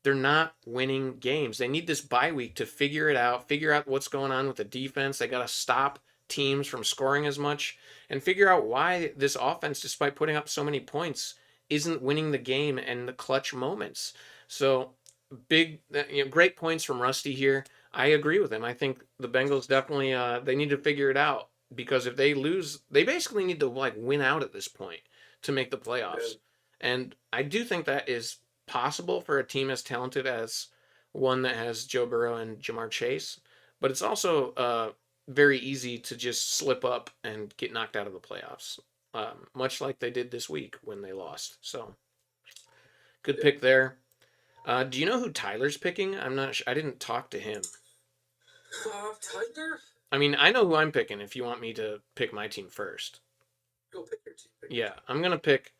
they're not winning games. They need this bye week to figure it out, figure out what's going on with the defense. They got to stop teams from scoring as much and figure out why this offense, despite putting up so many points, isn't winning the game in the clutch moments. So great points from Rusty here. I agree with him. I think the Bengals definitely they need to figure it out because if they lose, they basically need to like win out at this point to make the playoffs. And I do think that is possible for a team as talented as one that has Joe Burrow and Jamar Chase, but it's also very easy to just slip up and get knocked out of the playoffs, much like they did this week when they lost. So, good pick there. Do you know who Tyler's picking? I'm not sure. I didn't talk to him. Tyler? I mean, I know who I'm picking if you want me to pick my team first. Go pick your team. Yeah, I'm going to pick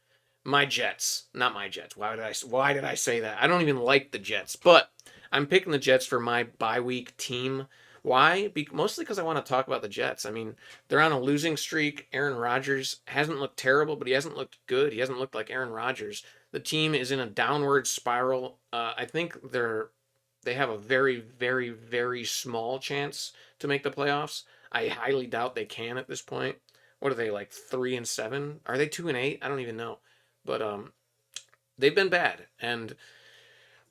my Jets, not my Jets. Why did I say that? I don't even like the Jets, but I'm picking the Jets for my bye week team. Why? Mostly because I want to talk about the Jets. I mean, they're on a losing streak. Aaron Rodgers hasn't looked terrible, but he hasn't looked good. He hasn't looked like Aaron Rodgers. The team is in a downward spiral. I think they have a very, very, very small chance to make the playoffs. I highly doubt they can at this point. What are they, like 3-7? Are they 2-8? I don't even know. But they've been bad, and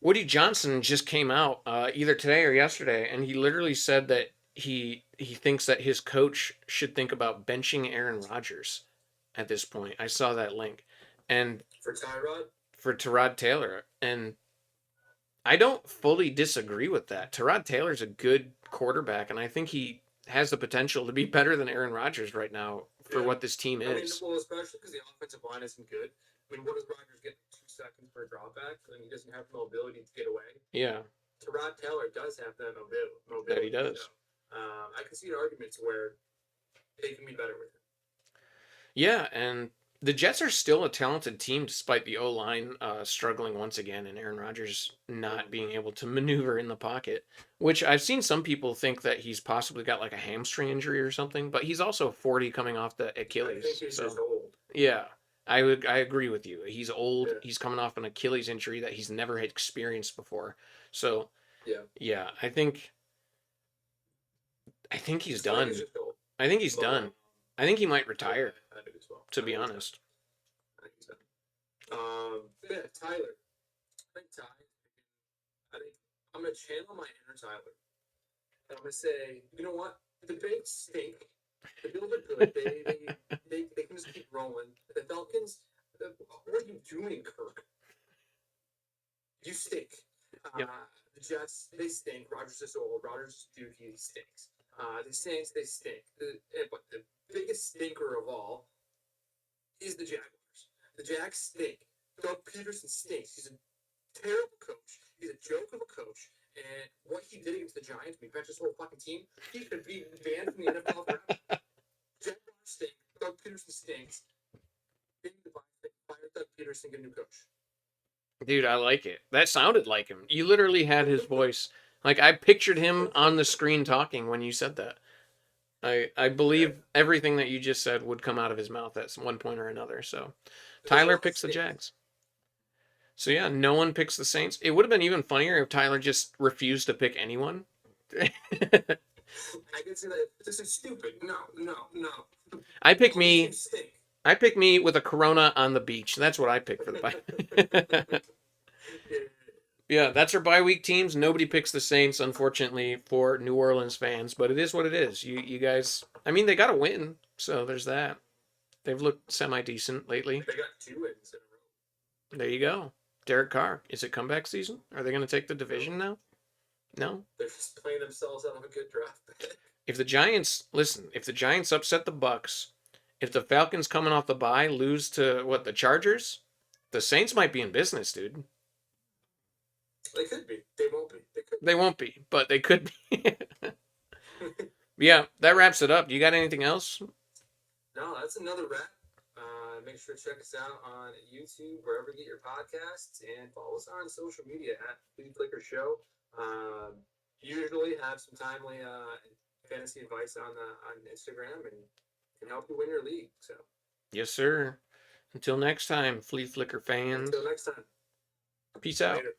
Woody Johnson just came out either today or yesterday, and he literally said that he thinks that his coach should think about benching Aaron Rodgers at this point. I saw that link, and For Tyrod, for Tyrod Taylor, and I don't fully disagree with that. Tyrod Taylor's a good quarterback, and I think he has the potential to be better than Aaron Rodgers right now for yeah. what this team I mean, is. well, especially because the offensive line isn't good. I mean, what does Rodgers get? 2 seconds for a dropback, and he doesn't have the mobility to get away. Yeah, Tyrod Taylor does have that that he mobility, so does. I can see arguments where they can be better with him. Yeah, and the Jets are still a talented team despite the O line struggling once again and Aaron Rodgers not being able to maneuver in the pocket. Which I've seen some people think that he's possibly got like a hamstring injury or something, but he's also 40 coming off the I think Achilles. he's just So old. yeah, I agree with you. He's old. Yeah, He's coming off an Achilles injury that he's never had experienced before. So yeah. yeah, I think he's So I think he's done. just old. I think he's But done. I think he might yeah, retire. I do as well. To I be think he's done. honest. I think he's done. Yeah, Tyler. I think Ty. I think I'm gonna channel my inner Tyler. And I'm gonna say, you know what? The Bills stink. The Bills are good. They can just keep rolling. The Falcons. What are you doing, Kirk? You stink. Yep. The Jets, they stink. Rodgers is old. Rodgers is dookie. He stinks. The Saints, they stink. But the biggest stinker of all is the Jaguars. The Jags stink. Doug Peterson stinks. He's a terrible coach. He's a joke of a coach. And what he did against the Giants, we benched his whole fucking team, he could be banned from the NFL forever. Jaguars stink. Doug Peterson stinks. Fire Doug Peterson, get a new coach. Dude, I like it. That sounded like him. You literally had his voice. Like I pictured him on the screen talking when you said that. I Yeah. believe everything that you just said would come out of his mouth at one point or another. So The Tyler Jags picks the stink. Jags. So yeah, no one picks the Saints. It would have been even funnier if Tyler just refused to pick anyone. I can say that this is stupid. No, no, no. I pick All these me. teams stink. I pick me with a Corona on the beach. That's what I pick for the bye. Yeah. Yeah, that's our bye week teams. Nobody picks the Saints, unfortunately, for New Orleans fans, but it is what it is. You guys, I mean, they got to win, so there's that. They've looked semi decent lately. They got 2 wins in a row. There you go. Derek Carr. Is it comeback season? Are they going to take the division now? No. They're just playing themselves out of a good draft pick. If the Giants listen, if the Giants upset the Bucks, if the Falcons coming off the bye lose to what the Chargers, the Saints might be in business, dude. They could be. They won't be. They could. They won't be, but they could be. Yeah, that wraps it up. Do you got anything else? No, that's another wrap. Make sure to check us out on YouTube, wherever you get your podcasts, and follow us on social media at Flea Flicker Show. Usually have some timely fantasy advice on Instagram and can help you win your league. So Yes, sir. Until next time, Flea Flicker fans. until next time, Peace out. later.